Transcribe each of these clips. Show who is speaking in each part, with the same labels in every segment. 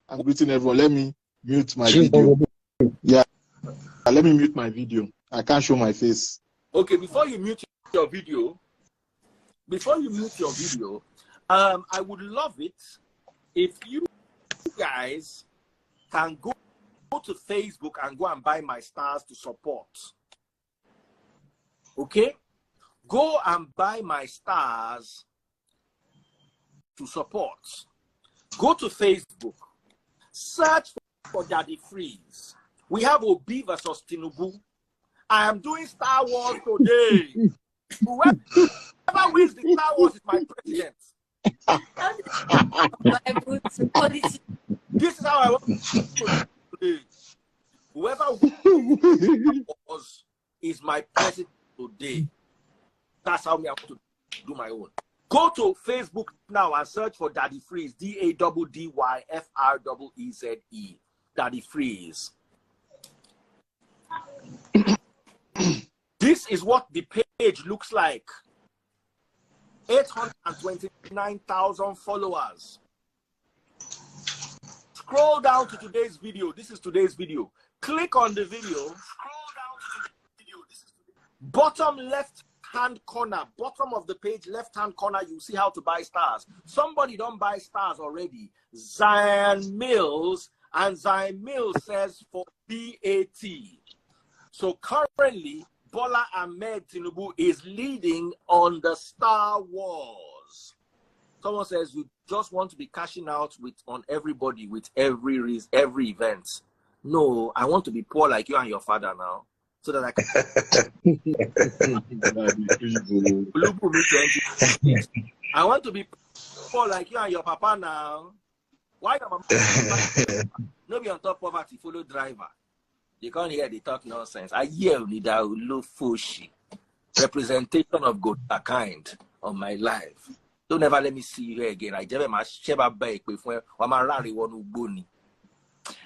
Speaker 1: I'm greeting everyone. Let me mute my video. Yeah, let me mute my video. I can't show my face.
Speaker 2: Okay, before you mute your video, I would love it if you guys can go to Facebook and go and buy my stars to support. Okay? Go and buy my stars to support. Go to Facebook. Search for Daddy Freeze. We have Obi versus Tinubu. I am doing Star Wars today. Whoever wins the Star Wars is my president. This is how I want to today. Whoever wins is my president today. That's how I want to do my own. Go to Facebook now and search for Daddy Freeze. DADDYFREEZE. Daddy Freeze. This is what the page looks like. 829,000 followers. Scroll down to today's video. This is today's video. Click on the video. Scroll down to the video. This is bottom left hand corner, bottom of the page, left hand corner, you see how to buy stars. Somebody don't buy stars already. Zion Mills, and Zion Mills says for BAT. So currently, Bola Ahmed Tinubu is leading on the Star Wars. Someone says you just want to be cashing out on everybody with every event. No, I want to be poor like you and your father now. So that I can. I want to be poor like you and your papa now. Why your mama? No be on top poverty, follow driver. You can't hear the talk nonsense. I hear you need a low fushi representation of good kind of my life. Don't ever let me see you here again. I just my sheba back before I'm a one boni.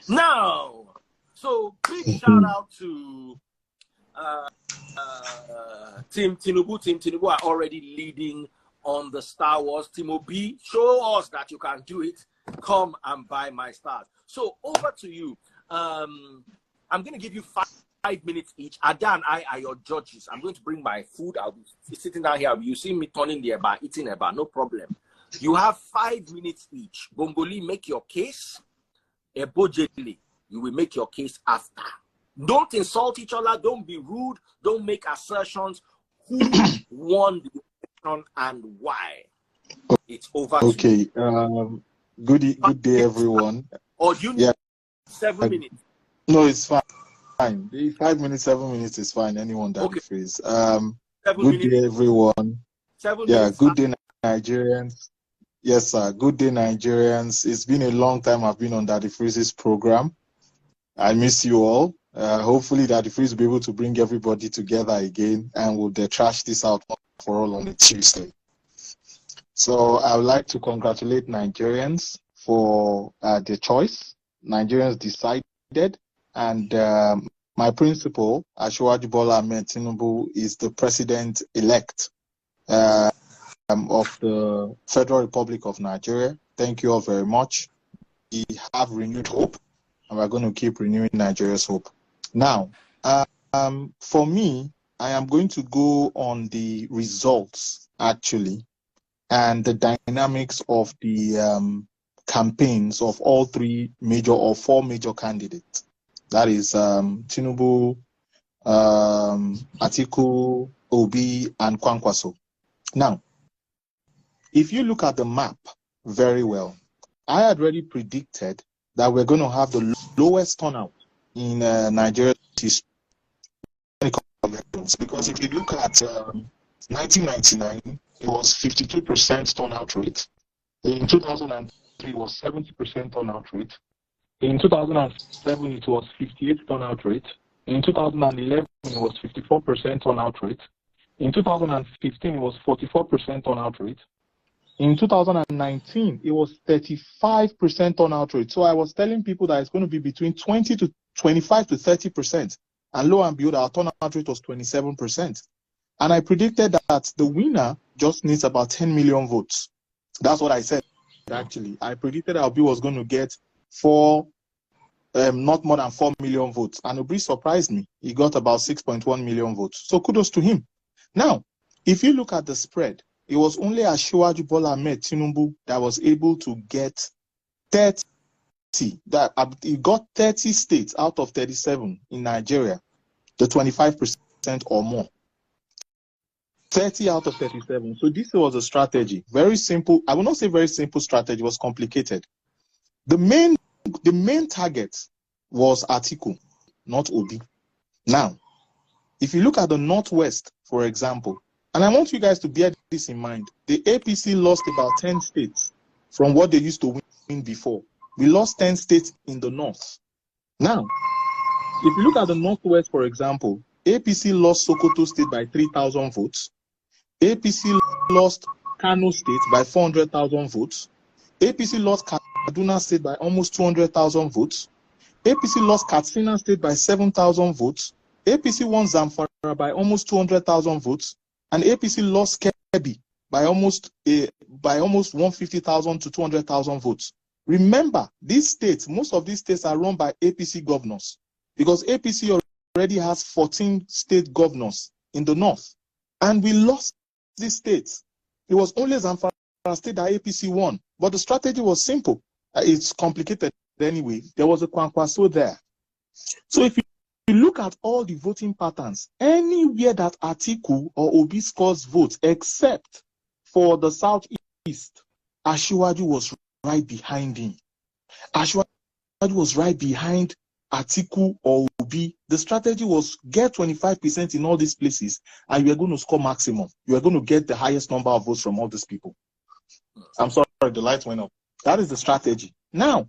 Speaker 2: Now, so big shout out to Team Tinubu. Team Tinubu are already leading on the Star Wars. Team Obi, show us that you can do it. Come and buy my stars. So over to you. I'm going to give you 5 minutes each. Ada and I are your judges. I'm going to bring my food. I'll be sitting down here. You see me turning the eba, eating eba, no problem. You have 5 minutes each. Bongolee, make your case. Ebojele, you will make your case after. Don't insult each other. Don't be rude. Don't make assertions. Who won the election and why? It's over.
Speaker 1: Okay. Good day, everyone.
Speaker 2: Or do you need 7 minutes?
Speaker 1: No, it's fine. The 5 minutes, 7 minutes is fine. Anyone that freeze. Good day, everyone.
Speaker 2: 7 minutes.
Speaker 1: Good day, Nigerians. Yes, sir. Good day, Nigerians. It's been a long time I've been on Daddy Freeze's program. I miss you all. Hopefully, Daddy Freeze will be able to bring everybody together again, and we'll trash this out for all on a Tuesday. So I would like to congratulate Nigerians for the choice. Nigerians decided, and my principal, Asiwaju Bola Ahmed Tinubu, is the president-elect of the Federal Republic of Nigeria. Thank you all very much. We have renewed hope, and we're going to keep renewing Nigeria's hope. Now, for me, I am going to go on the results, actually, and the dynamics of the campaigns of all 3 major or 4 major candidates. That is Tinubu, Atiku, Obi, and Kwankwaso. Now, if you look at the map very well, I had already predicted that we're going to have the lowest turnout in Nigeria's history. Because if you look at 1999, it was 52% turnout rate. In 2003, it was 70% turnout rate. In 2007, it was 58% turnout rate. In 2011, it was 54% turnout rate. In 2015, it was 44% turnout rate. In 2019, it was 35% turnout rate. So I was telling people that it's going to be between 20 to 25 to 30%. And lo and behold, our turnout rate was 27%. And I predicted that the winner just needs about 10 million votes. That's what I said, actually. I predicted Obi was going to get not more than 4 million votes. And Obi surprised me. He got about 6.1 million votes. So kudos to him. Now, if you look at the spread, it was only Asiwaju Bola Ahmed Tinubu that was able to get 30. That he got 30 states out of 37 in Nigeria, the 25% or more. 30 out of 37. So this was a strategy. Very simple. I will not say very simple strategy. It was complicated. The main target was Atiku, not Obi. Now, if you look at the Northwest, for example, and I want you guys to bear this in mind, the APC lost about 10 states from what they used to win before. We lost 10 states in the North. Now, if you look at the Northwest, for example, APC lost Sokoto State by 3,000 votes. APC lost Kano State by 400,000 votes. APC lost Kaduna State by almost 200,000 votes. APC lost Katsina State by 7,000 votes. APC won Zamfara by almost 200,000 votes. And APC lost Kebbi by almost 150,000 to 200,000 votes. Remember, these states, most of these states are run by APC governors because APC already has 14 state governors in the north. And we lost these states. It was only Zamfara State that APC won. But the strategy was simple. It's complicated anyway. There was a Kwankwaso there. So if you look at all the voting patterns, anywhere that Atiku or Obi scores votes, except for the southeast, Asiwaju was right behind him. Asiwaju was right behind Atiku or Obi. The strategy was get 25% in all these places, and you are going to score maximum. You are going to get the highest number of votes from all these people. I'm sorry, the light went off. That is the strategy. Now,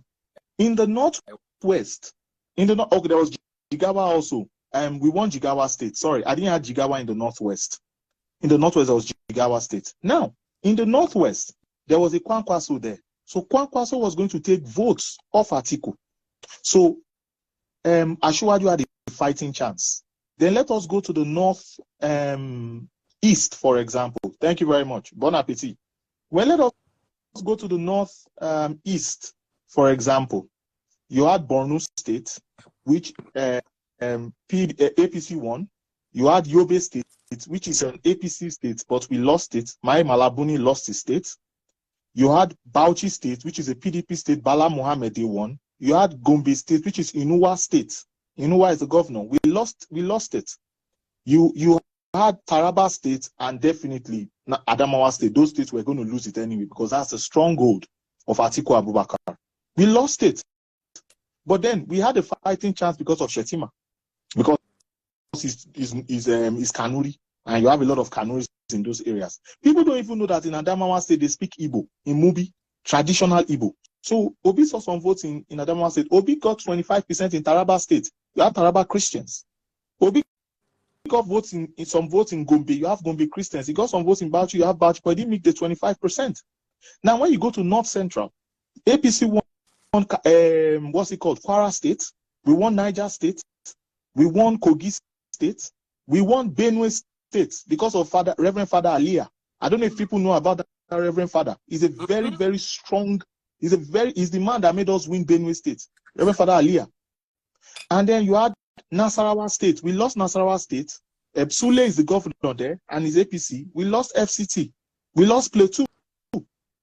Speaker 1: in the Northwest, okay, there was Jigawa also. We won Jigawa State. Sorry, I didn't have Jigawa in the Northwest. In the Northwest, there was Jigawa State. Now, in the Northwest, there was a Kwankwaso there. So Kwankwaso was going to take votes off Atiku. So Asiwaju had a fighting chance. Then let us go to the North East, for example. Thank you very much. Bon appetit. Well, let us go to the North East, for example. You had Borno State, which APC won. You had Yobe State, which is an APC state, but we lost it. Mai Malabuni lost his state. You had Bauchi State, which is a PDP state. Bala Mohammed won. You had Gombe State, which is Inuwa State. Inuwa is the governor. We lost it. You had Taraba State and definitely Adamawa State. Those states were going to lose it anyway because that's a stronghold of Atiku Abubakar. We lost it. But then we had a fighting chance because of Shetima. Because he's Kanuri. And you have a lot of Kanuris in those areas. People don't even know that in Adamawa State they speak Igbo, in Mubi, traditional Igbo. So Obi saw some votes in Adamawa State. Obi got 25% in Taraba State. You have Taraba Christians. Obi got votes in some votes in Gombe. You have Gombe Christians. He got some votes in Bauchi. You have Bauchi, but he didn't make the 25%. Now, when you go to North Central, APC won Kwara State. We won Niger State. We won Kogi State. We won Benue State because of Reverend Father Aliyah. I don't know if people know about that Reverend Father. He's a very, very strong. He's the man that made us win Benue State. Reverend Father Aliyah. And then you had Nasarawa State. We lost Nasarawa State. Sule is the governor there and his APC. We lost FCT. We lost Plateau.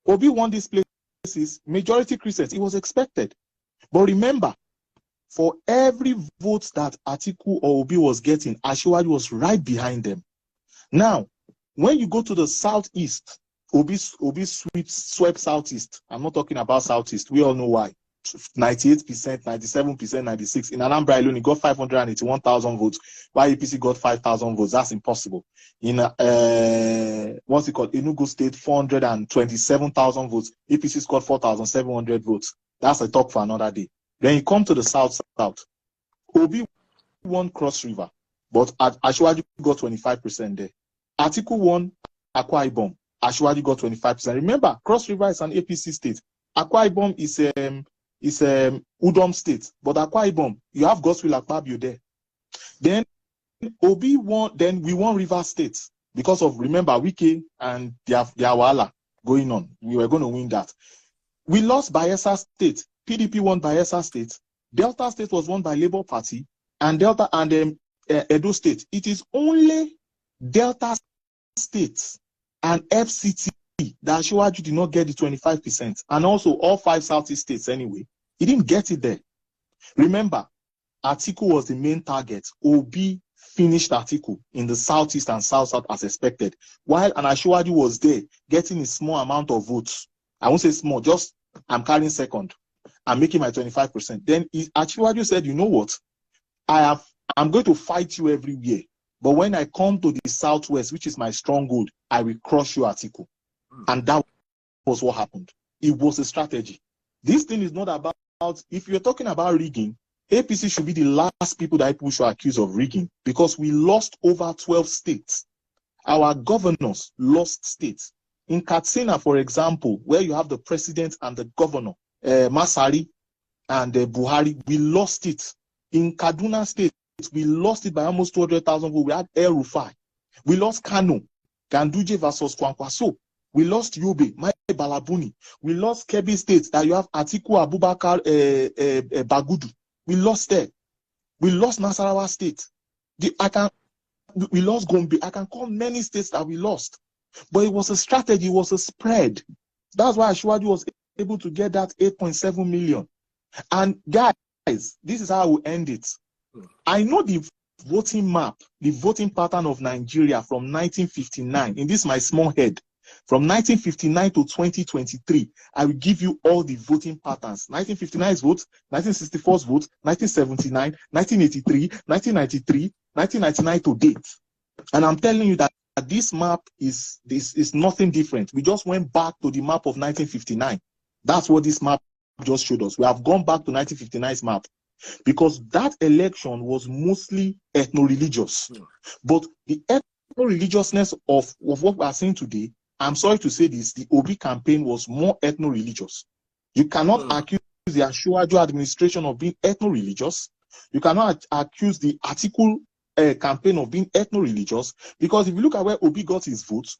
Speaker 1: Obi won these places. Majority Christians. It was expected. But remember, for every vote that Atiku or Obi was getting, Asiwaju was right behind them. Now, when you go to the southeast, Obi swept southeast. I'm not talking about southeast. We all know why. 98%, 97%, 96%. In Anambra alone, he got 581,000 votes, while APC got 5,000 votes. That's impossible. In Enugu State, 427,000 votes. APC scored 4,700 votes. That's a talk for another day. Then you come to the south. Obi won Cross River, but Asiwaju got 25% there. Atiku won Akwa Ibom. Asiwaju got 25%. Remember, Cross River is an APC state. Akwa Ibom is Udom state, but Akwa Ibom, you have Godswill Akpabio there. Then Obi won. Then we won River State because of, remember, Wike and their wala going on. We were going to win that. We lost Bayelsa State. PDP won Bayelsa State. Delta State was won by Labour Party, and Edo State. It is only Delta State and FCT that Asiwaju did not get the 25%, and also all 5 Southeast states anyway. He didn't get it there. Remember, Atiku was the main target. Obi finished Atiku in the Southeast and South-South as expected, while Asiwaju was there getting a small amount of votes. I won't say small, just I'm carrying second. I'm making my 25%. Then Asiwaju said, you know what? I'm going to fight you everywhere. But when I come to the Southwest, which is my stronghold, I will crush you, Atiku. And that was what happened. It was a strategy. This thing is not about, if you're talking about rigging, APC should be the last people that people should accuse of rigging, because we lost over 12 states. Our governors lost states. In Katsina, for example, where you have the president and the governor, Masari and Buhari, we lost it. In Kaduna State, we lost it by almost 200,000 votes. We had El Rufai. We lost Kano, Ganduje versus Kwankwaso. We lost Yobe, Mai Balabuni. We lost Kebbi State, that you have Atiku Abubakar Bagudu. We lost there. We lost Nasarawa State. We lost Gombe. I can call many states that we lost. But it was a strategy, it was a spread. That's why Asiwaju was able to get that 8.7 million. And guys, this is how I will end it. I know the voting map, the voting pattern of Nigeria from 1959. In this my small head. From 1959 to 2023, I will give you all the voting patterns. 1959's vote, 1964's vote, 1979, 1983, 1993, 1999 to date. And I'm telling you that this map is nothing different. We just went back to the map of 1959. That's what this map just showed us. We have gone back to 1959's map, because that election was mostly ethno-religious. But the ethno-religiousness of what we are seeing today, I'm sorry to say this, the Obi campaign was more ethno-religious. You cannot accuse the Asiwaju administration of being ethno-religious. You cannot accuse the Atiku campaign of being ethno-religious, because if you look at where Obi got his votes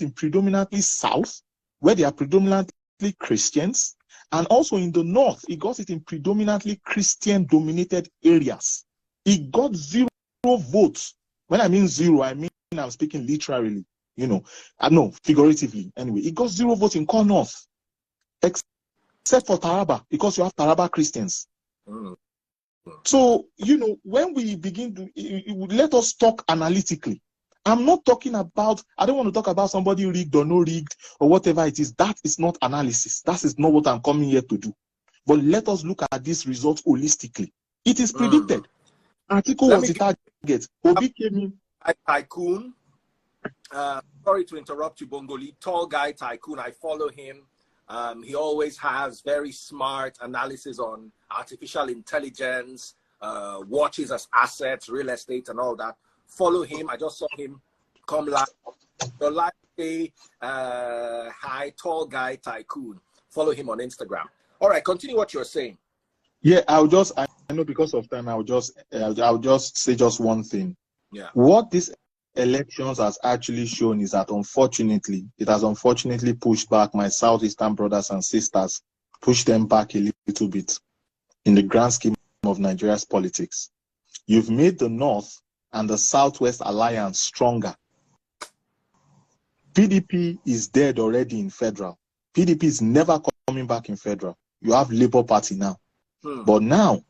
Speaker 1: in predominantly South, where they are predominantly Christians, and also in the North, he got it in predominantly Christian-dominated areas. He got 0 votes. When I mean 0, I mean I'm speaking literally. You know, no, figuratively. Anyway, he got 0 votes in Core North, except for Taraba, because you have Taraba Christians. So, you know, when we begin to, let us talk analytically. I'm not talking about, I don't want to talk about somebody rigged or no rigged or whatever it is. That is not analysis. That is not what I'm coming here to do. But let us look at these results holistically. It is predicted. Atiku was the target. Obi came in.
Speaker 2: Tycoon. Sorry to interrupt you, Bongolee. Tall guy tycoon. I follow him. He always has very smart analysis on artificial intelligence, watches as assets, real estate, and all that. Follow him. I just saw him come live. The live say, hi, tall guy tycoon. Follow him on Instagram. All right, continue what you're saying.
Speaker 1: Yeah, I know because of time, I'll just say just one thing.
Speaker 2: Yeah.
Speaker 1: What this elections has actually shown is that unfortunately, it has unfortunately pushed back my Southeastern brothers and sisters, pushed them back a little bit in the grand scheme of Nigeria's politics. You've made the North and the Southwest alliance stronger. PDP is dead already in federal. PDP is never coming back in federal. You have Labour Party now. But now,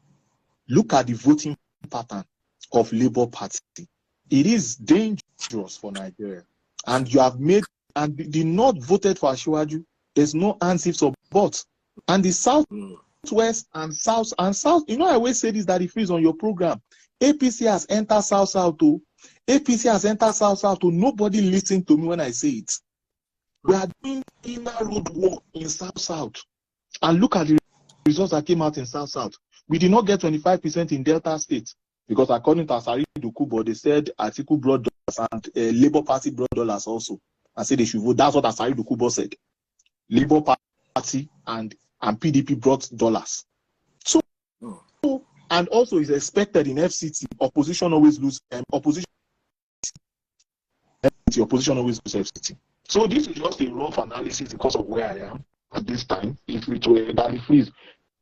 Speaker 1: look at the voting pattern of Labour Party. It is dangerous for Nigeria. And you have made, and the North voted for Asiwaju. There's no ands, ifs, or buts. And the Southwest and South, you know, I always say this, that it freeze on your program. APC has entered South-South too. APC has entered South-South too. Nobody listens to me when I say it. We are doing inner road work in South-South. And look at the results that came out in South-South. We did not get 25% in Delta State. Because according to Asari Dokubo, they said Atiku brought dollars and Labour Party brought dollars also. And said they should vote. That's what Asari Dokubo said. Labour Party and PDP brought dollars. So, and also is expected in FCT, opposition always lose, opposition always lose FCT. So this is just a rough analysis because of where I am at this time. If it were Danny Freeze,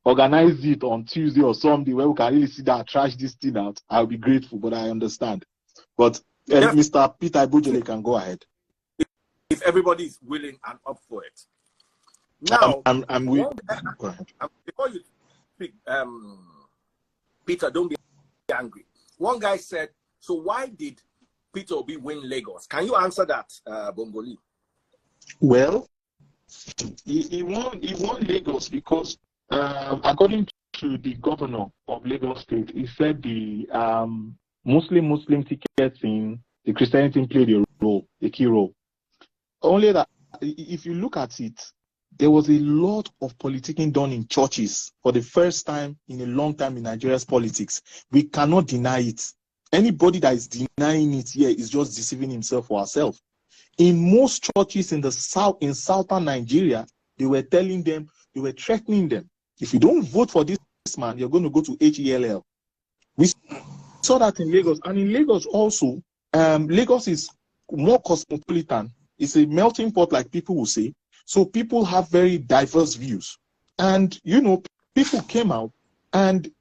Speaker 1: organize it on Tuesday or Sunday where we can really sit down and trash this thing out, I'll be grateful, but I understand. But Mr. Peter Ebojele can go ahead.
Speaker 2: If everybody is willing and up for it. Now,
Speaker 1: I'm willing. Go ahead.
Speaker 2: Before you speak, Peter, don't be angry. One guy said, so why did Peter Obi win Lagos? Can you answer that, Bongolee?
Speaker 1: Well, he won Lagos because, according to the governor of Lagos State, he said the Muslim tickets in the Christianity played a key role. Only that, if you look at it, there was a lot of politicking done in churches for the first time in a long time in Nigeria's politics. We cannot deny it. Anybody that is denying it here is just deceiving himself or herself. In most churches in the south, in southern Nigeria, they were telling them, they were threatening them. If you don't vote for this man, you're going to go to HELL. We saw that in Lagos. And in Lagos also, Lagos is more cosmopolitan. It's a melting pot, like people will say. So people have very diverse views. And, you know, people came out and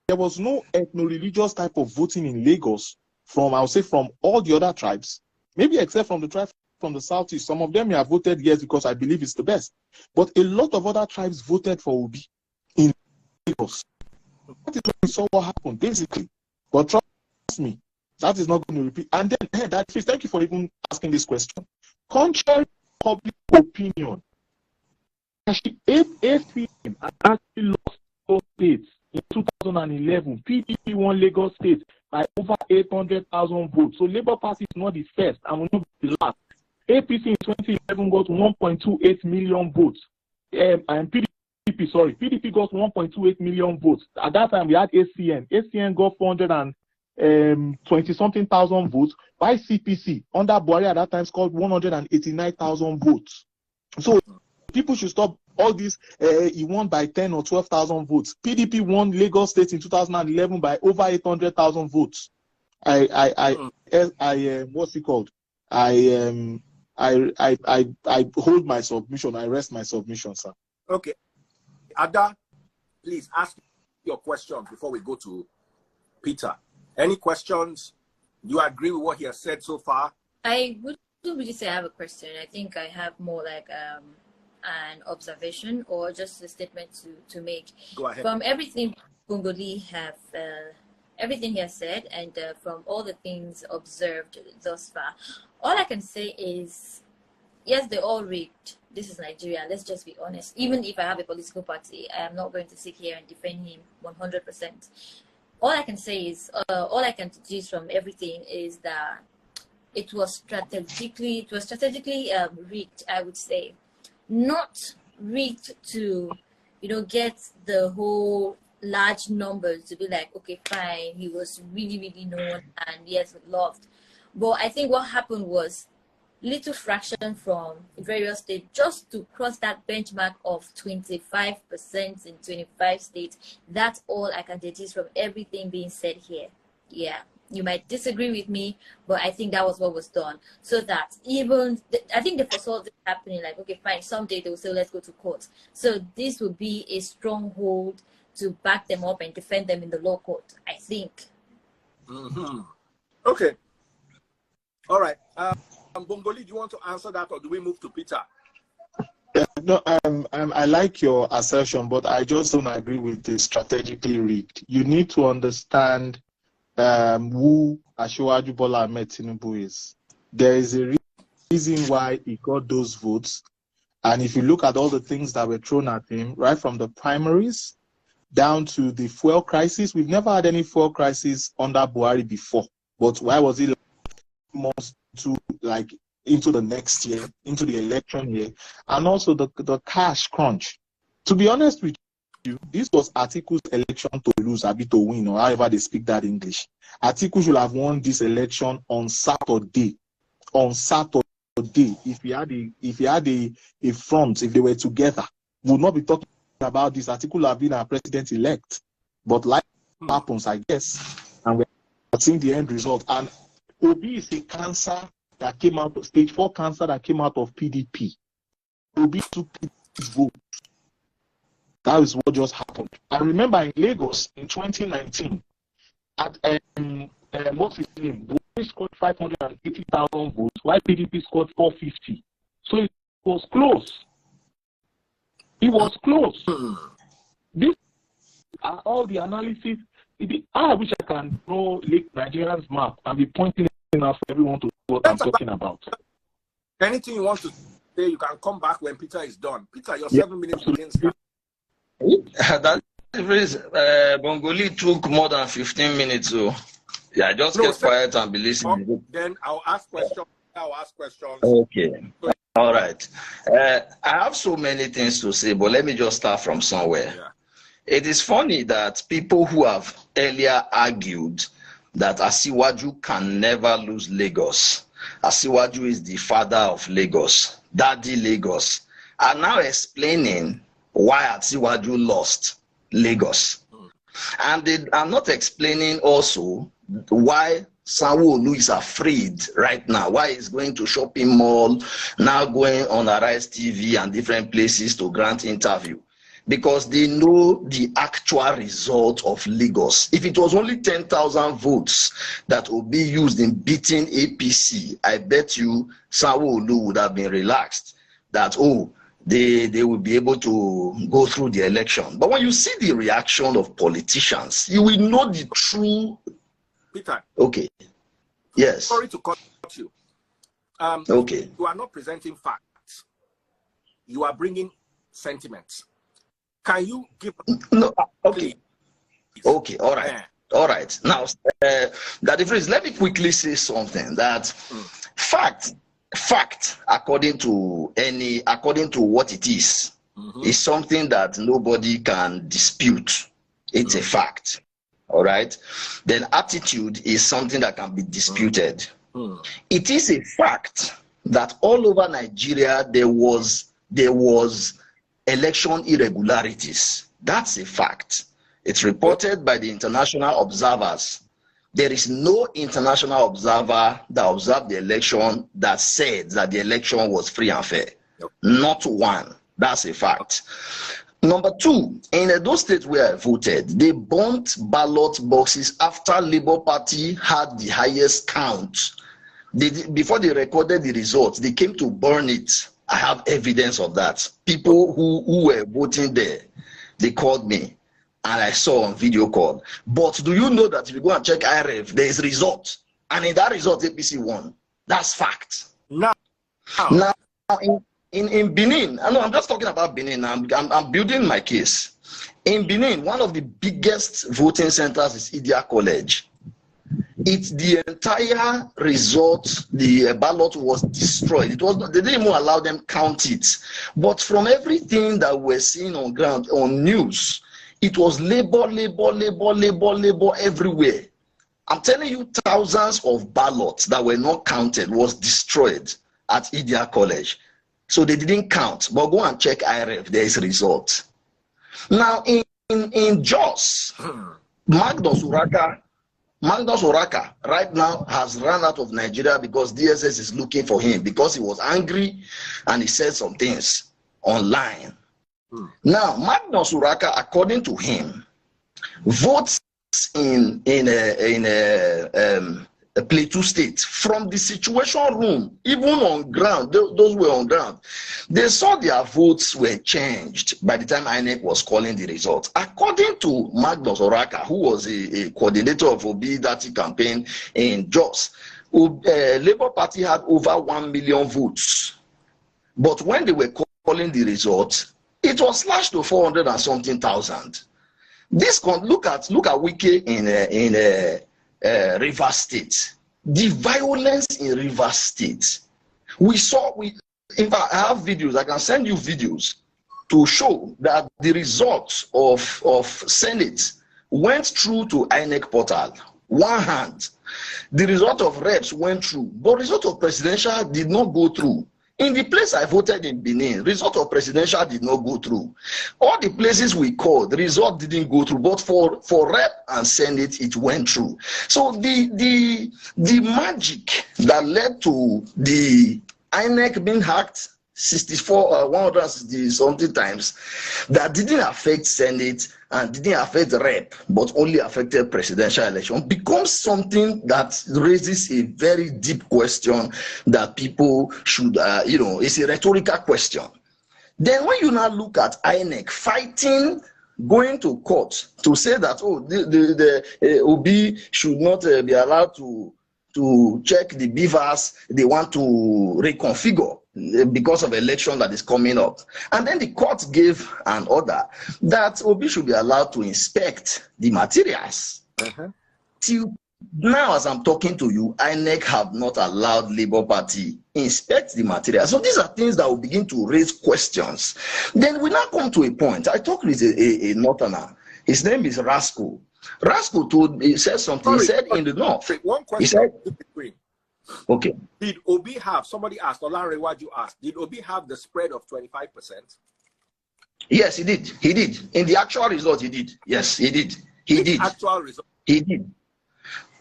Speaker 1: there was no ethno-religious type of voting in Lagos from, I would say, from all the other tribes, maybe except from the tribe from the southeast. Some of them may have voted yes because I believe it's the best. But a lot of other tribes voted for Obi in Lagos. That is when we saw what happened, basically. But trust me, that is not going to repeat. And then, thank you for even asking this question. Contrary to public opinion, actually, APM actually lost those states in 2011. PDP won Lagos State by over 800,000 votes. So Labour Party is not the first and will not be the last. APC in 2011 got 1.28 million votes. And PDP got 1.28 million votes. At that time, we had ACN. ACN got 420-something thousand votes. By CPC, under Buhari at that time, scored 189,000 votes. So people should stop all this. He won by 10 or 12,000 votes. PDP won Lagos State in 2011 by over 800,000 votes. What's it called? I hold my submission. I rest my submission, sir.
Speaker 2: Okay. Ada, please ask your questions before we go to Peter. Any questions? Do you agree with what he has said so far?
Speaker 3: I wouldn't really say I have a question. I think I have more like an observation or just a statement to make.
Speaker 2: Go ahead.
Speaker 3: From everything Bongolee have, everything he has said, and from all the things observed thus far, all I can say is, yes, they all rigged. This is Nigeria. Let's just be honest. Even if I have a political party, I am not going to sit here and defend him 100%. All I can say is, all I can deduce from everything is that it was strategically rigged, I would say. Not rigged to, get the whole large numbers to be like, okay, fine, he was really, really known and yes, loved. But I think what happened was little fraction from various states just to cross that benchmark of 25% in 25 states. That's all I can deduce from everything being said here. Yeah, you might disagree with me, but I think that was what was done. So that I think they foresaw this happening, like, okay, fine, someday they will say, let's go to court. So this will be a stronghold to back them up and defend them in the law court, I think.
Speaker 2: Mm-hmm. Okay. All right. Bongolee, do you want to answer that, or do we move to Peter?
Speaker 1: No, I like your assertion, but I just don't agree with the strategically rigged. You need to understand who Asiwaju Bola Ahmed Tinubu is. There is a reason why he got those votes, and if you look at all the things that were thrown at him, right from the primaries down to the fuel crisis, we've never had any fuel crisis under Buhari before. But why was it months to into the next year, into the election year, and also the cash crunch? To be honest with you, this was Atiku's election to lose, a bit to win, or however they speak that English. Atiku should have won this election on Saturday. On Saturday, if he had a front, if they were together, we would not be talking about this. Atiku would have been our president-elect. But life happens, I guess, and we're seeing the end result. And Obi is a cancer that came out of stage 4 cancer that came out of PDP. Obi took his vote. That is what just happened. I remember in Lagos in 2019, at what's his name? Buhari scored 580,000 votes, while PDP scored 450. So it was close. It was close. These are all the analysis. I wish I can draw Nigeria's map and be pointing it out for everyone to know what I'm talking about.
Speaker 2: Anything you want to say, you can come back when Peter is done. Peter, your 7 minutes begins now.
Speaker 4: That Bongolee took more than 15 minutes. So, yeah, just get quiet and be listening.
Speaker 2: Then I'll ask questions.
Speaker 4: Okay. All right. I have so many things to say, but let me just start from somewhere.
Speaker 2: Yeah.
Speaker 4: It is funny that people who have earlier argued that Asiwaju can never lose Lagos, Asiwaju is the father of Lagos, Daddy Lagos, are now explaining why Asiwaju lost Lagos. And they are not explaining also why Sanwo-Olu is afraid right now, why he's going to shopping mall, now going on Arise TV and different places to grant interview. Because they know the actual result of Lagos. If it was only 10,000 votes that would be used in beating APC, I bet you Sanwo-Olu would have been relaxed that, oh, they will be able to go through the election. But when you see the reaction of politicians, you will know the true...
Speaker 2: Peter.
Speaker 4: Okay. Yes.
Speaker 2: Sorry to cut you.
Speaker 4: Okay.
Speaker 2: You are not presenting facts. You are bringing sentiments. Can you give...
Speaker 4: No, okay. Okay, all right.
Speaker 2: Yeah.
Speaker 4: All right. Now, that phrase, let me quickly say something that fact, according to what it is something that nobody can dispute. It's a fact. All right. Then attitude is something that can be disputed. It is a fact that all over Nigeria there was election irregularities. That's a fact. It's reported by the international observers. There is no international observer that observed the election that said that the election was free and fair. Not one. That's a fact. Number two, in those states where I voted, they burnt ballot boxes after Labour Party had the highest count. Before they recorded the results, they came to burn it. I have evidence of that. People who were voting there, they called me and I saw on video call. But do you know that if you go and check IREV, there is result. And in that result, APC won. That's fact. Now in Benin, I know I'm just talking about Benin. I'm building my case. In Benin, one of the biggest voting centers is Idia College. It's the entire result, the ballot was destroyed. It was not, they didn't even allow them count it. But from everything that we're seeing on ground, on news, it was labor everywhere. I'm telling you, thousands of ballots that were not counted was destroyed at Idia College. So they didn't count, but go and check IREV, there is a result. Now in Jos, Magnus Uraka right now has run out of Nigeria because DSS is looking for him because he was angry and he said some things online. Now, Magnus Uraka, according to him, votes in a Plateau State from the situation room, even on ground, those were on ground. They saw their votes were changed by the time INEC was calling the results. According to Magnus Uraka, who was a coordinator of Obi Dati campaign in Jos, Labour Party had over 1 million votes. But when they were calling the results, it was slashed to 400 and something thousand. This look at Wike in Rivers State. The violence in Rivers State. In fact, I have videos. I can send you videos to show that the results of Senate went through to INEC portal. One hand. The result of reps went through, but result of presidential did not go through. In the place I voted in Benin, result of presidential did not go through. All the places we called, the result didn't go through, but for rep and Senate, it went through. So the magic that led to the INEC being hacked, 164, 160 something times, that didn't affect Senate and didn't affect Rep, but only affected presidential election, becomes something that raises a very deep question that people should, it's a rhetorical question. Then when you now look at INEC fighting, going to court to say that, oh, the Obi should not be allowed to check the beavers they want to reconfigure because of election that is coming up. And then the court gave an order that Obi should be allowed to inspect the materials. Till now, as I'm talking to you, INEC have not allowed Labour Party inspect the material. So these are things that will begin to raise questions. Then we now come to a point. I talked with a northerner. His name is Rasco. Rasco he said something. He said in the north.
Speaker 2: One question.
Speaker 4: He said, okay.
Speaker 2: Did Obi have, somebody asked, Olanrewaju asked, did Obi have the spread of 25%?
Speaker 4: Yes, he did. He did. In the actual result, he did. Yes, he did. He did.
Speaker 2: Actual result.
Speaker 4: He did.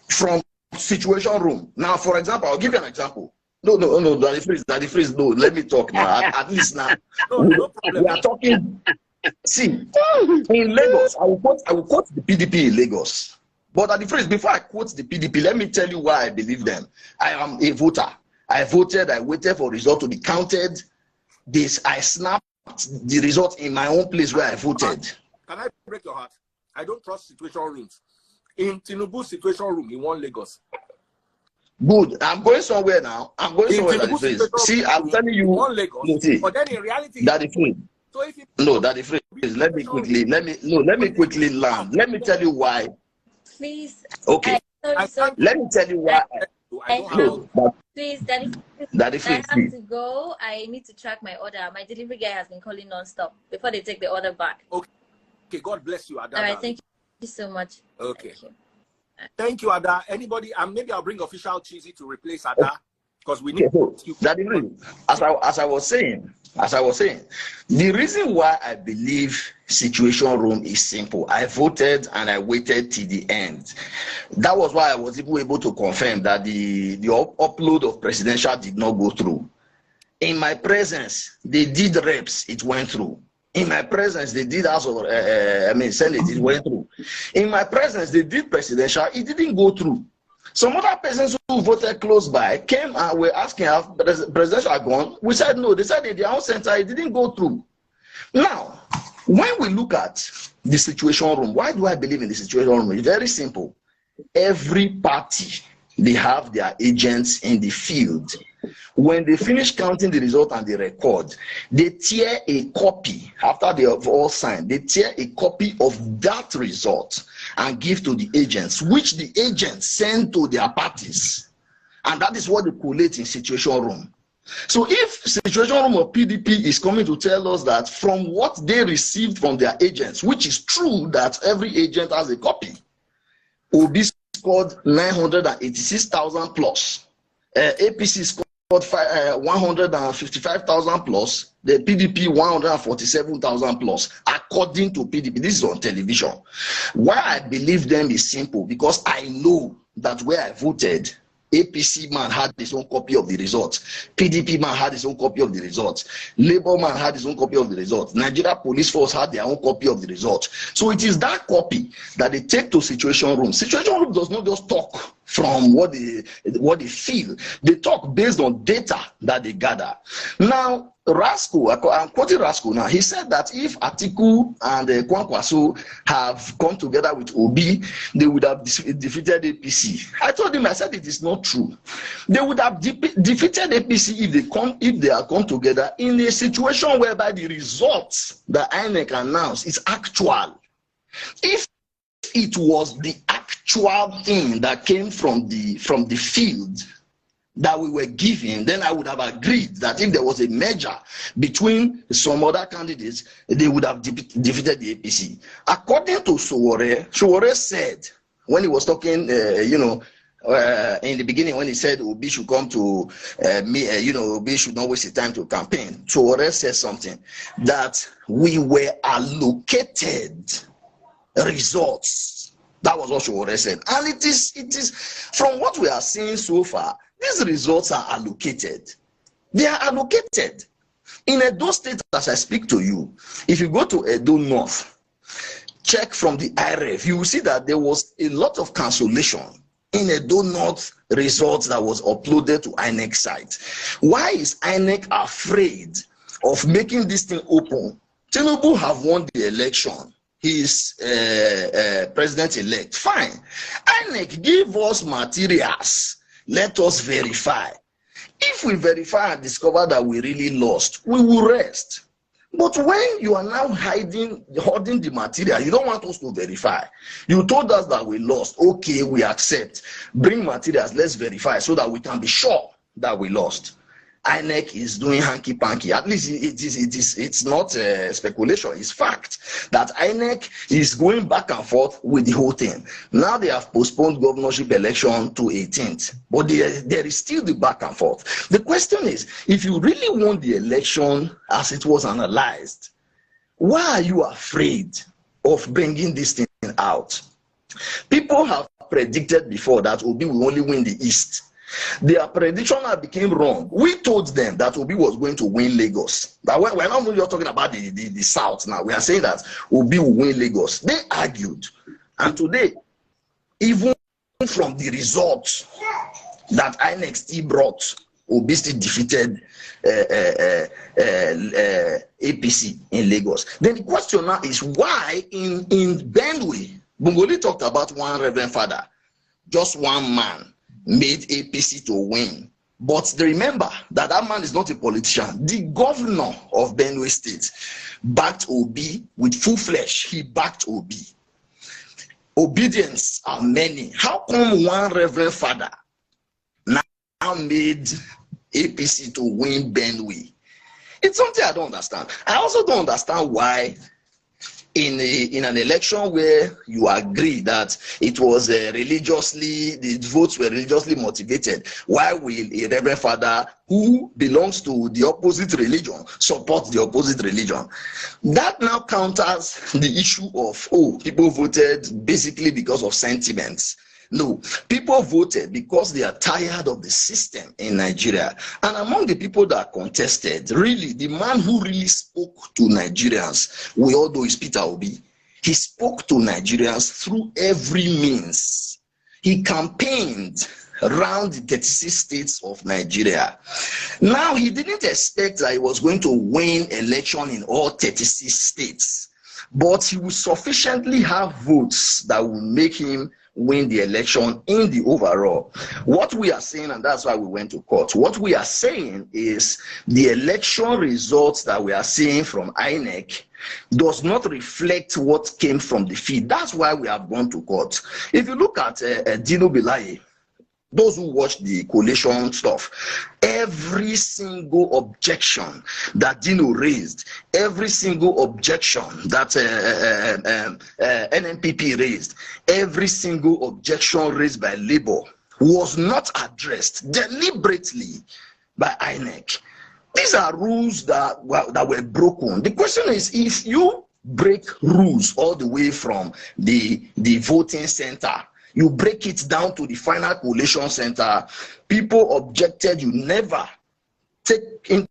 Speaker 4: From situation room. Now, for example, I'll give you an example. No, Daddy Freeze, no, let me talk now. At least now.
Speaker 2: No problem.
Speaker 4: We are talking. See, in Lagos, I will quote the PDP in Lagos. But Daddy Freeze, before I quote the PDP, let me tell you why I believe them. I am a voter. I voted, I waited for result to be counted. I snapped the result in my own place where I voted.
Speaker 2: Can I break your heart? I don't trust situation rooms. In Tinubu situation room, he won Lagos.
Speaker 4: Good. I'm going somewhere now. I'm going somewhere. See, I'm telling you.
Speaker 2: Won Lagos.
Speaker 4: No, see,
Speaker 2: but then in reality,
Speaker 4: Daddy Freeze.
Speaker 2: So if
Speaker 4: Daddy Freeze. Let me quickly land. Let me tell you why.
Speaker 3: Please.
Speaker 4: Okay. Let me tell you why.
Speaker 3: Please, Daddy
Speaker 4: Freeze.
Speaker 3: I have to go. I need to track my order. My delivery guy has been calling non-stop before they take the order back.
Speaker 2: Okay. God bless you, Ada.
Speaker 3: All right. Thank you so much.
Speaker 2: Okay. Thank you, Ada. Anybody? Maybe I'll bring official Cheesy to replace Ada because we need.
Speaker 4: Daddy Freeze. As I was saying, the reason why I believe situation room is simple. I voted and I waited till the end. That was why I was even able to confirm that the upload of presidential did not go through. In my presence, they did reps, it went through. In my presence, they did House of, Senate, it went through. In my presence, they did presidential, it didn't go through. Some other persons who voted close by came and were asking, have presidential gone? We said no. They said in their own center, it didn't go through. Now, when we look at the situation room, why do I believe in the situation room? It's very simple. Every party, they have their agents in the field. When they finish counting the result and the record, they tear a copy, after they have all signed, they tear a copy of that result and give to the agents, which the agents send to their parties. And that is what they collate in situation room. So if situation room of PDP is coming to tell us that from what they received from their agents, which is true that every agent has a copy, Obi scored 986,000 plus, APC scored 155,000 plus, the PDP 147,000 plus, according to PDP. This is on television. Why I believe them is simple, because I know that where I voted, APC man had his own copy of the results. PDP man had his own copy of the results. Labour man had his own copy of the results. Nigeria Police Force had their own copy of the results. So it is that copy that they take to situation room. Situation room does not just talk from what they feel. They talk based on data that they gather. Now, Rasco, I'm quoting Rasco now. He said that if Atiku and Kwankwaso have come together with Obi, they would have defeated APC. I told him, I said it is not true. They would have defeated APC if they had come together in a situation whereby the results that INEC announced is actual. If it was the actual thing that came from the field that we were given, then I would have agreed that if there was a merger between some other candidates, they would have defeated the APC. According to Sowore said, when he was talking, in the beginning, when he said Obi should come to Obi should not waste his time to campaign, Sowore said something that we were allocated results. That was what Sowore said. And it is from what we are seeing so far, these results are allocated. They are allocated. In Edo State, as I speak to you, if you go to Edo North, check from the IRF, you will see that there was a lot of cancellation in Edo North results that was uploaded to INEC site. Why is INEC afraid of making this thing open? Tinubu have won the election. He is president-elect. Fine. INEC, give us materials. Let us verify. If we verify and discover that we really lost, we will rest. But when you are now holding the material, you don't want us to verify. You told us that we lost. Okay, we accept. Bring materials, let's verify so that we can be sure that we lost. INEC is doing hanky-panky. At least it's not speculation, it's fact that INEC is going back and forth with the whole thing. Now they have postponed governorship election to 18th, but there is still the back and forth. The question is, if you really want the election as it was analyzed, why are you afraid of bringing this thing out? People have predicted before that Obi will only win the East. Their prediction became wrong. We told them that Obi was going to win Lagos. That we're not only talking about the South now. We are saying that Obi will win Lagos. They argued. And today, even from the results that INEC still brought, Obi still defeated APC in Lagos. Then the question now is why in Benue, Bongolee talked about one Reverend Father, just one man made APC to win. But remember that man is not a politician. The governor of Benue State backed Obi with full flesh. He backed Obi. Obedience are many. How come one Reverend Father now made APC to win Benue? It's something I don't understand. I also don't understand why in an election where you agree that it was the votes were religiously motivated, why will a Reverend Father who belongs to the opposite religion support the opposite religion? That now counters the issue of, people voted basically because of sentiments. No, people voted because they are tired of the system in Nigeria. And among the people that contested, really, the man who really spoke to Nigerians, we all know is Peter Obi. He spoke to Nigerians through every means. He campaigned around the 36 states of Nigeria. Now, he didn't expect that he was going to win election in all 36 states, but he will sufficiently have votes that will make him win the election in the overall. What we are saying, and that's why we went to court, what we are saying is the election results that we are seeing from INEC does not reflect what came from the field. That's why we have gone to court. If you look at Dino Bilaye, those who watch the collation stuff, every single objection that Dino raised, every single objection that NNPP raised, every single objection raised by Labour was not addressed deliberately by INEC. These are rules that were broken. The question is, if you break rules all the way from the voting center, you break it down to the final collation center, people objected, you never take into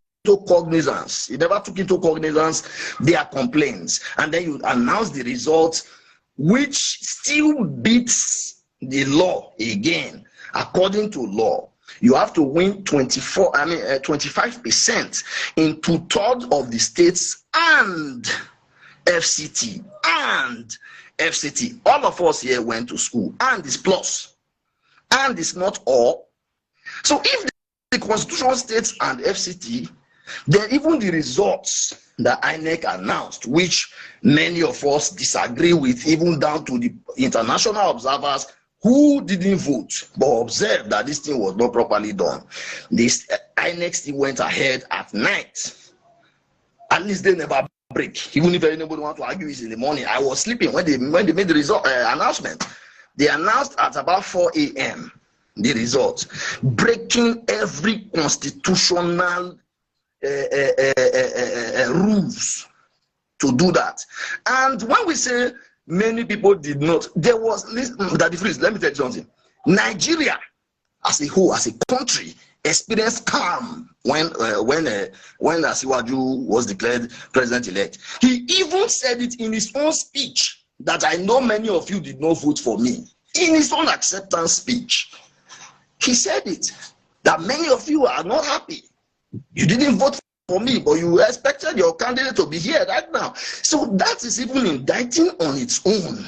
Speaker 4: cognizance. You never took into cognizance their complaints. And then you announce the results, which still beats the law again. According to law, you have to win 25% in 2/3 of the states and FCT and FCT. All of us here went to school, and it's plus, and it's not all. So if the constitution states and FCT, then even the results that INEC announced, which many of us disagree with, even down to the international observers who didn't vote but observed that this thing was not properly done, this INEC still went ahead at night. At least they never break. Even if anybody want to argue is in the morning. I was sleeping when they made the result announcement. They announced at about 4 a.m. the results, breaking every constitutional rules to do that. And when we say many people did not, there was that the freeze. Let me tell you something. Nigeria as a whole, as a country, experienced calm when Asiwaju was declared president-elect. He even said it in his own speech that I know many of you did not vote for me. In his own acceptance speech, he said it, that many of you are not happy. You didn't vote for me, but you expected your candidate to be here right now. So that is even indicting on its own.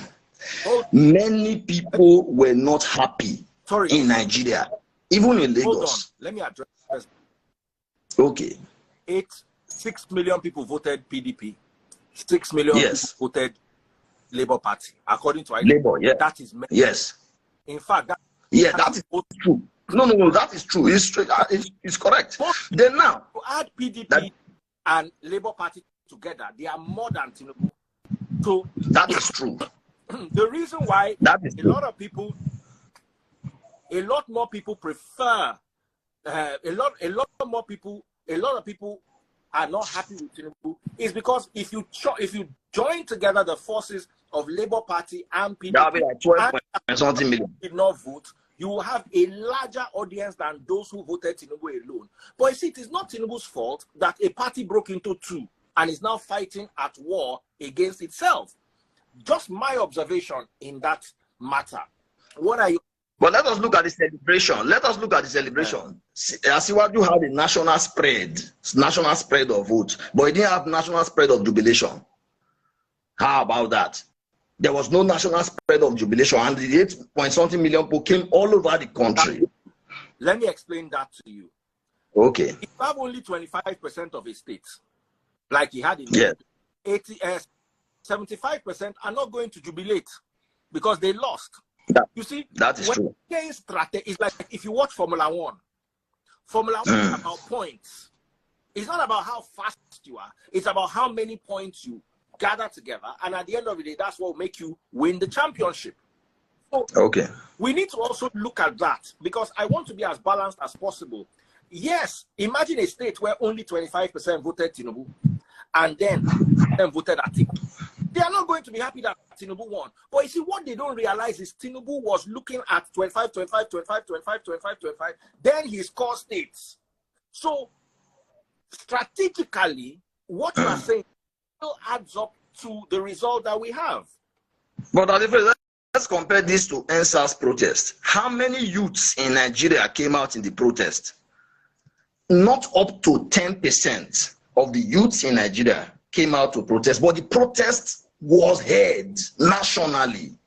Speaker 4: Many people were not happy in Nigeria, even in Lagos.
Speaker 2: Hold on, let me address.
Speaker 4: Okay.
Speaker 2: 6 million people voted PDP. 6 million people voted Labour Party, according to
Speaker 4: Labour. Yeah,
Speaker 2: that is
Speaker 4: yes.
Speaker 2: In fact, that
Speaker 4: is true. No, that is true. It's correct. Then now,
Speaker 2: to add PDP and Labour Party together, they are more than Tinubu. So
Speaker 4: that is true.
Speaker 2: The reason why a lot more people prefer a lot of people are not happy with Tinubu is because if you join together the forces of Labour Party and PDP,
Speaker 4: that'll be like 12.something million.
Speaker 2: Did not vote, you will have a larger audience than those who voted Tinubu alone. But you see, it is not Tinubu's fault that a party broke into two and is now fighting at war against itself. Just my observation in that matter. What are you?
Speaker 4: But let us look at the celebration. Asiwaju had a national spread of votes, but he didn't have national spread of jubilation. How about that? There was no national spread of jubilation, and the 8.something million people came all over the country.
Speaker 2: Let me explain that to you.
Speaker 4: Okay.
Speaker 2: If you have only 25% of a state, like he had in 75% are not going to jubilate because they lost. You see,
Speaker 4: that is true.
Speaker 2: It's like if you watch Formula One. Formula One is about points. It's not about how fast you are. It's about how many points you gather together. And at the end of the day, that's what will make you win the championship. So we need to also look at that because I want to be as balanced as possible. Yes, imagine a state where only 25% voted Tinubu and then voted Atiku. They are not going to be happy that Tinubu won. But you see, what they don't realize is Tinubu was looking at 25. Then his core states. So, strategically, what you are saying still adds up to the result that we have.
Speaker 4: But let's compare this to NSAS protest. How many youths in Nigeria came out in the protest? Not up to 10% of the youths in Nigeria came out to protest, but the protest was heard nationally.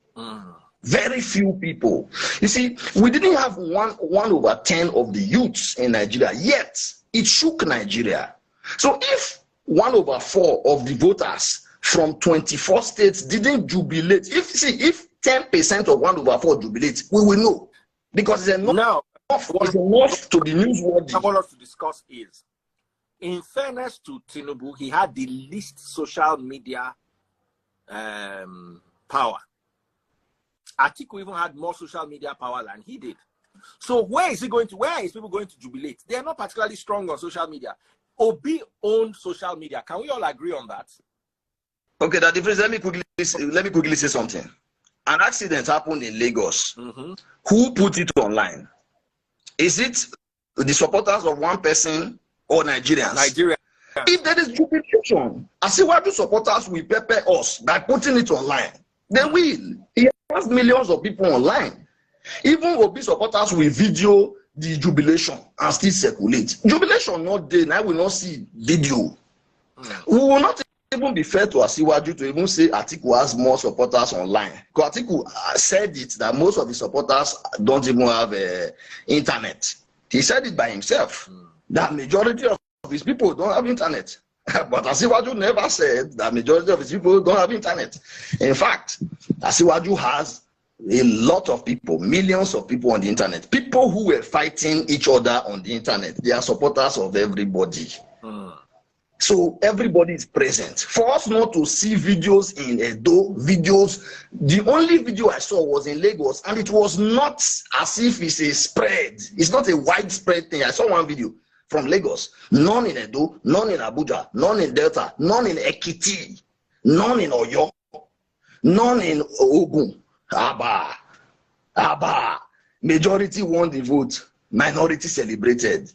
Speaker 4: Very few people. You see, we didn't have 1/10 of the youths in Nigeria, yet it shook Nigeria. So if 1/4 of the voters from 24 states didn't jubilate, if 10% of 1/4 jubilate, we will know. Because it's enough to be newsworthy.
Speaker 2: What I want us to discuss is, in fairness to Tinubu, he had the least social media power. Atiku even had more social media power than he did. So where is people going to jubilate? They are not particularly strong on social media. Obi owned social media. Can we all agree on that?
Speaker 4: Okay, that difference. Let me quickly say something. An accident happened in Lagos. Who put it online? Is it the supporters of one person or Nigerians?
Speaker 2: Nigeria.
Speaker 4: If there is jubilation, Asiwaju supporters will pepper us by putting it online. They will. He has millions of people online. Even Obi supporters will video the jubilation and still circulate. Jubilation not there, now we not see video. We will not even be fair to Asiwaju to even say Atiku has more supporters online. Because Atiku said it that most of the supporters don't even have internet. He said it by himself. That majority of his people don't have internet. But Asiwaju never said that majority of his people don't have internet. In fact, Asiwaju has a lot of people, millions of people on the internet. People who were fighting each other on the internet. They are supporters of everybody. So everybody is present. For us not to see videos in Edo, the only video I saw was in Lagos, and it was not as if it's a spread. It's not a widespread thing. I saw one video from Lagos. None in Edo, none in Abuja, none in Delta, none in Ekiti, none in Oyo, none in Ogun. Abba. Majority won the vote. minority celebrated.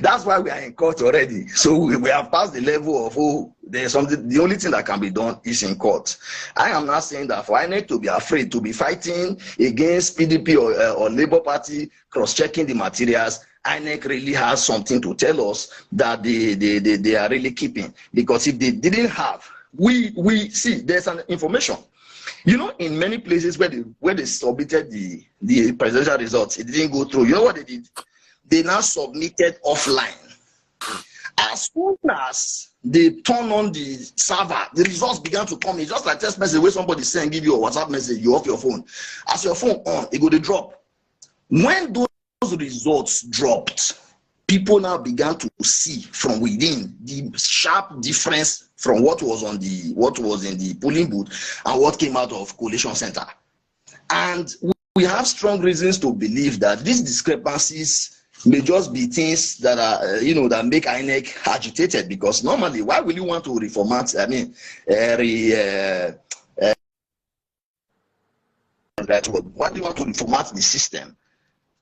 Speaker 4: That's why we are in court already. So we have passed the level of, oh, there's something, the only thing that can be done is in court. I am not saying that for INEC to be afraid to be fighting against PDP or Labour Party, cross-checking the materials. INEC really has something to tell us that they are really keeping. Because if they didn't have, we see there's an information. You know, in many places where they submitted the presidential results, it didn't go through. You know what they did? They now submitted offline. As soon as they turn on the server, the results began to come in. Just like text message where somebody send, give you a WhatsApp message, you off your phone. As your phone on, it go to drop. When those results dropped, people now began to see from within the sharp difference from what was in the polling booth and what came out of collation center. And we have strong reasons to believe that these discrepancies may just be things that are, that make INEC agitated, because normally, why will you want to reformat? I mean, why do you want to reformat the system?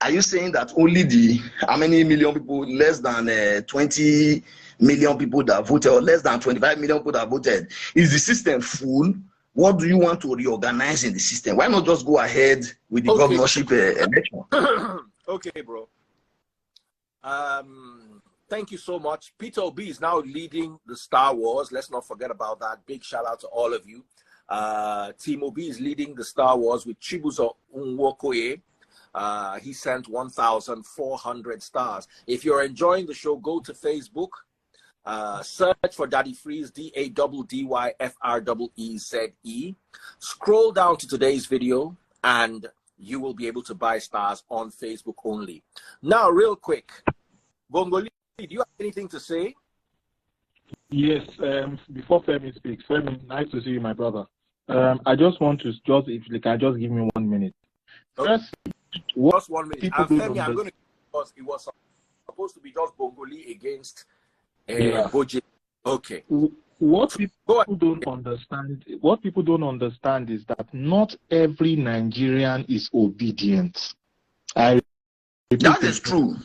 Speaker 4: Are you saying that only how many million people, less than 20 million people that voted, or less than 25 million people that voted, is the system full? What do you want to reorganize in the system? Why not just go ahead with the governorship election?
Speaker 2: Okay, bro. Thank you so much. Peter Obi is now leading the Star Wars. Let's not forget about that. Big shout out to all of you. Team Obi is leading the Star Wars with Chibuzo Nwokoye. He sent 1,400 stars. If you're enjoying the show, go to Facebook. Search for Daddy Freeze, DADDYFREEZE. Scroll down to today's video and you will be able to buy stars on Facebook only. Now, real quick, Bongolee, do you have anything to say?
Speaker 1: Yes, before Femi speaks, Femi, nice to see you, my brother. I just want to, if you can just give me 1 minute. First,
Speaker 2: just 1 minute. And Femi, I'm going to, because it was supposed to be just Bongolee against Ebojele. Okay.
Speaker 1: What people don't understand is that not every Nigerian is obedient. That
Speaker 4: is true.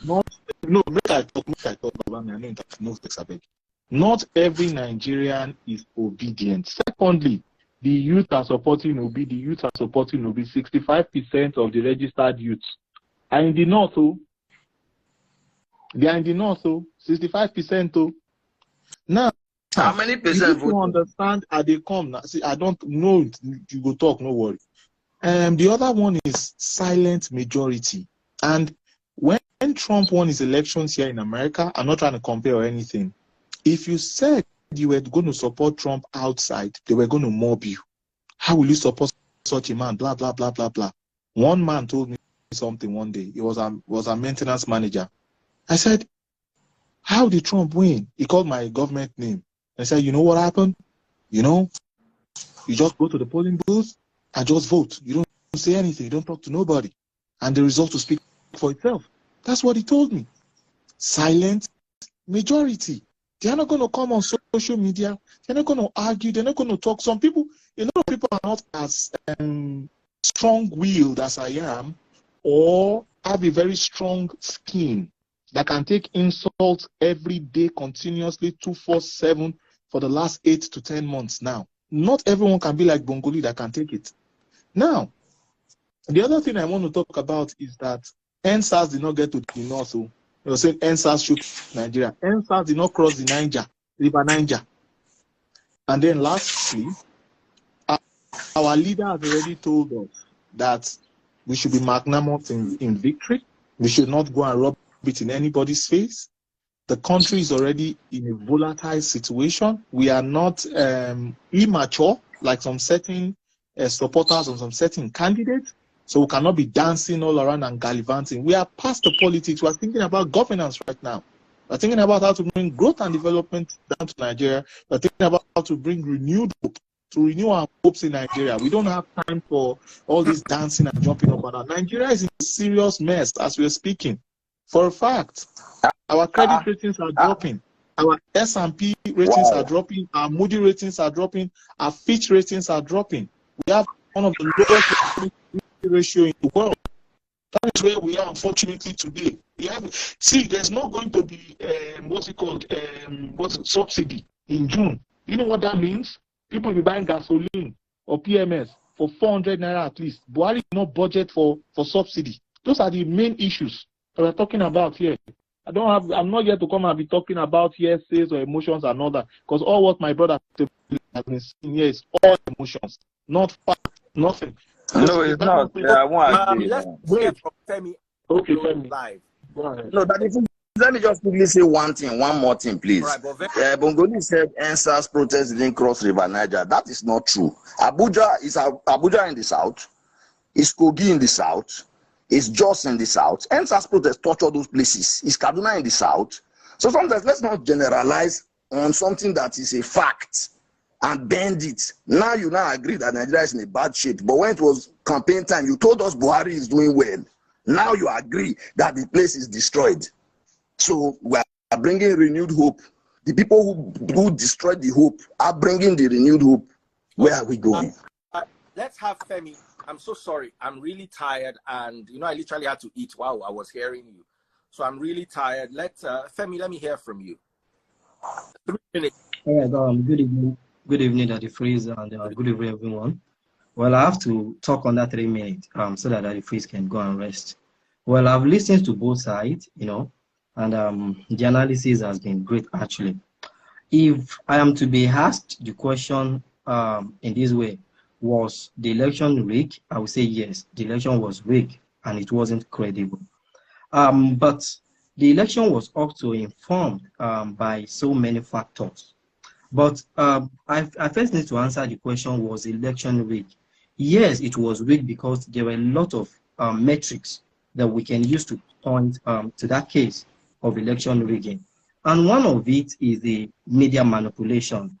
Speaker 1: Not every Nigerian is obedient. Secondly, the youth are supporting Obi. 65% of the registered youths are in the north. They are in the north. 65%. Now,
Speaker 4: how many percent
Speaker 1: vote? Understand? Are they come now? See, I don't know. You go talk. No worry. The other one is silent majority. And when Trump won his elections here in America, I'm not trying to compare or anything. If you said you were going to support Trump outside, they were going to mob you. How will you support such a man? Blah blah blah blah blah. One man told me something one day. He was a maintenance manager. I said, "How did Trump win?" He called my government name. I said, "You know what happened? You just go to the polling booth and just vote. You don't say anything. You don't talk to nobody, and the result will speak for itself." That's what he told me. Silent majority. They are not going to come on social media. They're not going to argue. They're not going to talk. A lot of people are not as strong-willed as I am, or have a very strong skin that can take insults every day continuously 24/7 for the last 8 to 10 months now. Not everyone can be like Bongolee that can take it. Now, the other thing I want to talk about is that NSAS did not get to the north. So they were saying NSAS shook Nigeria. NSAS did not cross the River Niger. And then lastly, our leader has already told us that we should be magnanimous in victory. We should not go and rub it in anybody's face. The country is already in a volatile situation. We are not immature like some certain supporters of some certain candidates. So we cannot be dancing all around and gallivanting. We are past the politics. We are thinking about governance right now. We are thinking about how to bring growth and development down to Nigeria. We are thinking about how to bring renewed hope, to renew our hopes in Nigeria. We don't have time for all this dancing and jumping up and down. Nigeria is in a serious mess as we are speaking. For a fact, our credit ratings are dropping. Our S&P ratings are dropping. Our Moody ratings are dropping. Our Fitch ratings are dropping. We have one of the lowest ratio in the world. That is
Speaker 5: where we are, unfortunately, today. See, there's not going to be, what's it called, subsidy in June. You know what that means? People will be buying gasoline or PMS for 400 naira at least. Buhari no budget for subsidy. Those are the main issues that we're talking about here. I'm not here to come and be talking about hearsays or emotions and all that, because all what my brother has been saying here is all emotions, not fact, nothing.
Speaker 4: No, it's not. I want to
Speaker 2: let's hear from Femi.
Speaker 5: Okay, Femi.
Speaker 2: Live.
Speaker 5: Go ahead.
Speaker 4: No, let me just quickly say one more thing, please.
Speaker 2: Right,
Speaker 4: Bongolee said NSAS protest didn't cross River Niger. That is not true. Abuja in the south, is Kogi in the south, is Jos in the south. NSAS protest touch all those places. Is Kaduna in the south. So sometimes let's not generalize on something that is a fact and bend it. Now you agree that Nigeria is in a bad shape. But when it was campaign time, you told us Buhari is doing well. Now you agree that the place is destroyed. So we are bringing renewed hope. The people who destroyed the hope are bringing the renewed hope. Where are we going?
Speaker 2: Let's have Femi. I'm so sorry. I'm really tired. And, I literally had to eat while I was hearing you. So I'm really tired. Femi, let me hear from you. 3 minutes.
Speaker 6: All right, good evening. Good evening, Daddy Freeze, and good evening, everyone. Well, I have to talk on that 3 minutes so that Daddy Freeze can go and rest. Well, I've listened to both sides, and the analysis has been great, actually. If I am to be asked the question in this way, was the election rigged? I would say yes, the election was rigged and it wasn't credible. But the election was also informed by so many factors. But I first need to answer the question, was the election rigged? Yes, it was rigged because there were a lot of metrics that we can use to point to that case of election rigging. And one of it is the media manipulation.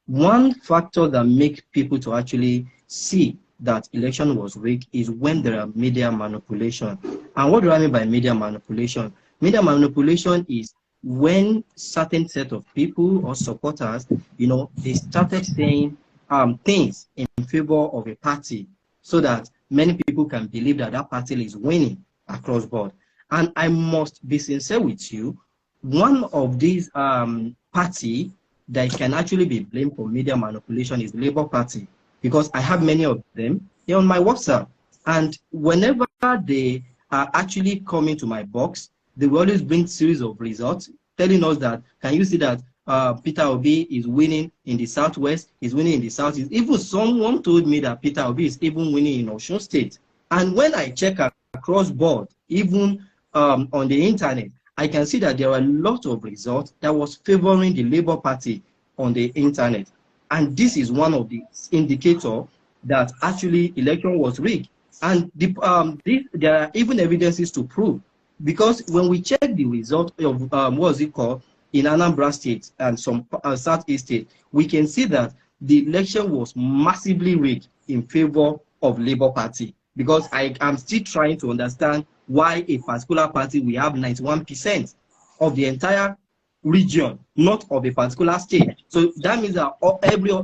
Speaker 6: One factor that makes people to actually see that election was rigged is when there are media manipulation. And what do I mean by media manipulation? Media manipulation is when certain set of people or supporters, they started saying things in favor of a party so that many people can believe that that party is winning across board. And I must be sincere with you, one of these party that can actually be blamed for media manipulation is the Labour Party, because I have many of them. They're on my WhatsApp. And whenever they are actually coming to my box, they will always bring series of results telling us that, can you see that Peter Obi is winning in the Southwest, is winning in the Southeast. Even someone told me that Peter Obi is even winning in Osun State. And when I check across board, even on the internet, I can see that there are a lot of results that was favoring the Labour Party on the internet. And this is one of the indicators that actually election was rigged. And there are even evidences to prove, because when we check the result of in Anambra State and some Southeast State, we can see that the election was massively rigged in favor of Labour Party. Because I am still trying to understand why a particular party will have 91% of the entire region, not of a particular state. So that means that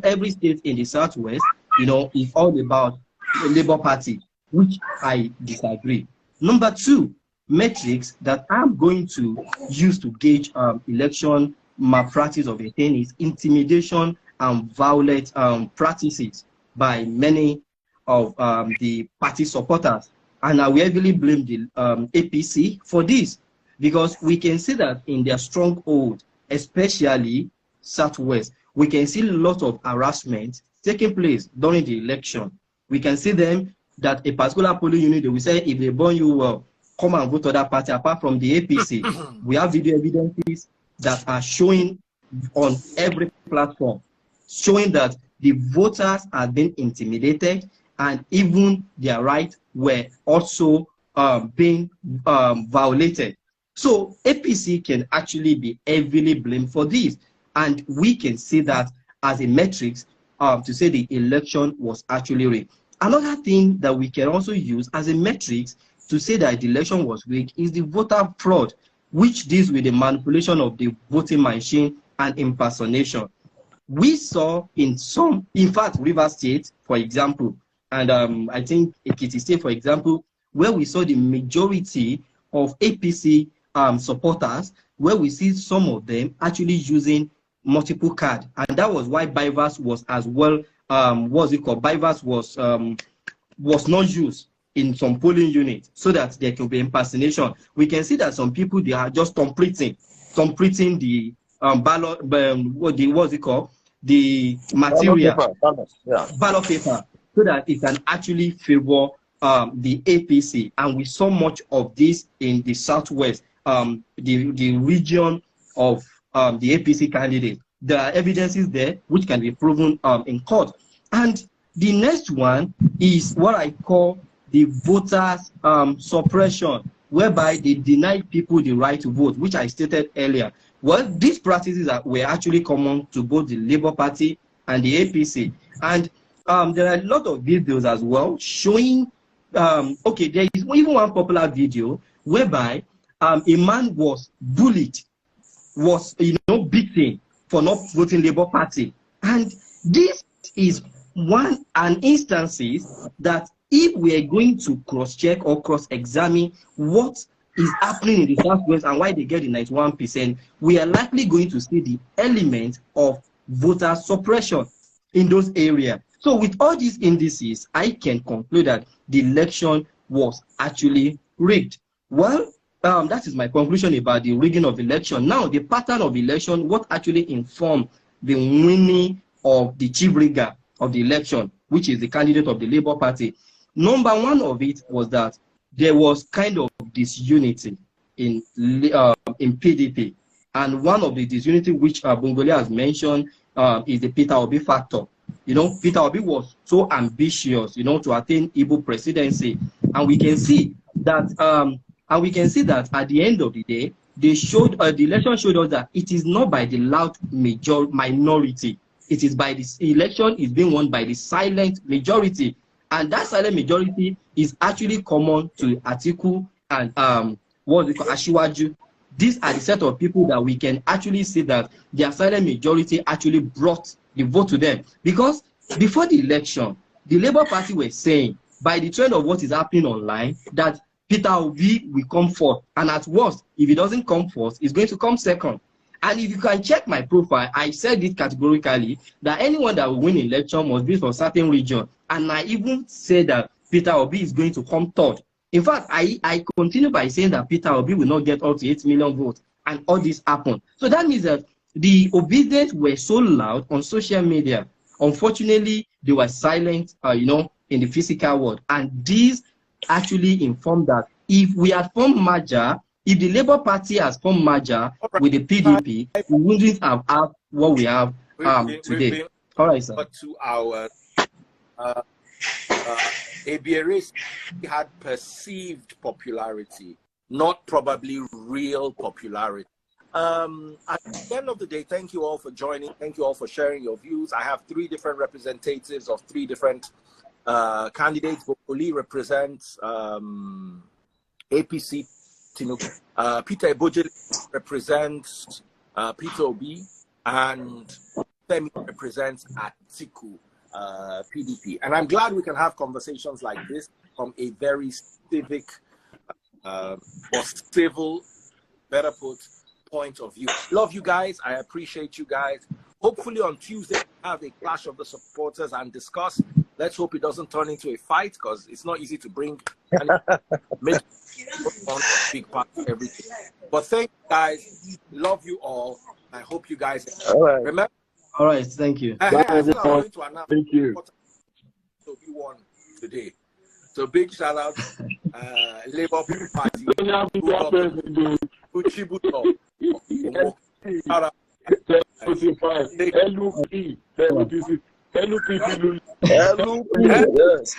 Speaker 6: every state in the Southwest, is all about the Labour Party, which I disagree. Number two, metrics that I'm going to use to gauge election malpractice of a thing is intimidation and violent practices by many of the party supporters. And I will heavily blame the APC for this, because we can see that in their stronghold, especially Southwest, we can see a lot of harassment taking place during the election. We can see them that a particular polling unit, they will say, if they burn you well, come and vote to that party. Apart from the APC, we have video evidences that are showing on every platform, showing that the voters are being intimidated and even their rights were also being violated. So APC can actually be heavily blamed for this. And we can see that as a metrics to say the election was actually rigged. Another thing that we can also use as a metrics to say that the election was rigged is the voter fraud, which deals with the manipulation of the voting machine and impersonation. We saw in fact, River State, for example, and I think Ekiti State, for example, where we saw the majority of APC supporters, where we see some of them actually using multiple card, and that was why Bivas was as well. What's it called? Bivas was not used in some polling units so that there can be impersonation. We can see that some people, they are just completing the ballot, what's it called? The material, ballot paper, so that it can actually favor the APC. And we saw much of this in the Southwest, the region of the APC candidate. There are evidences there which can be proven in court. And the next one is what I call the voters suppression, whereby they deny people the right to vote, which I stated earlier. Well, these practices were actually common to both the Labour Party and the APC. And there are a lot of videos as well showing, okay, there is even one popular video whereby a man was bullied, was, beaten for not voting Labour Party. And this is an instances that if we are going to cross-check or cross-examine what is happening in the Southwest and why they get the 91%, we are likely going to see the element of voter suppression in those areas. So with all these indices, I can conclude that the election was actually rigged. Well, that is my conclusion about the rigging of election. Now, the pattern of election, what actually informed the winning of the chief rigger of the election, which is the candidate of the Labour Party. Number one of it was that there was kind of disunity in PDP. And one of the disunity which Bongolee has mentioned is the Peter Obi factor. Peter Obi was so ambitious, to attain Igbo presidency. And we can see that at the end of the day, they showed the election showed us that it is not by the loud minority. It is by this election is being won by the silent majority. And that silent majority is actually common to Atiku and what we call Ashiwaju. These are the set of people that we can actually see that their silent majority actually brought the vote to them. Because before the election, the Labour Party were saying, by the trend of what is happening online, that Peter Obi will come forth. And at worst, if he doesn't come forth, he's going to come second. And if you can check my profile, I said it categorically that anyone that will win election must be from a certain region. And I even said that Peter Obi is going to come third. In fact, I continue by saying that Peter Obi will not get up to 8 million votes. And all this happened. So that means that the obedience were so loud on social media. Unfortunately, they were silent, in the physical world. And this actually informed that if we had formed merger, if the Labour Party has formed merger with the PDP, we wouldn't have what we have today. All right, sir.
Speaker 2: But to our Ebojele had perceived popularity, not probably real popularity. At the end of the day, thank you all for joining. Thank you all for sharing your views. I have 3 different representatives of 3 different candidates. Bongolee represents APC Tinubu. Peter Ebojele represents Peter Obi, and Femi represents Atiku, PDP. And I'm glad we can have conversations like this from a very civic or civil, better put, point of view. Love you guys. I appreciate you guys. Hopefully on Tuesday, we have a clash of the supporters and discuss. Let's hope it doesn't turn into a fight, because it's not easy to bring and make one big part of everything. But thank you guys. Love you all. I hope you guys remember.
Speaker 6: All right, thank you.
Speaker 5: Thank you.
Speaker 2: So we won today. So big shout out, Labour Party.
Speaker 5: LUP, yes.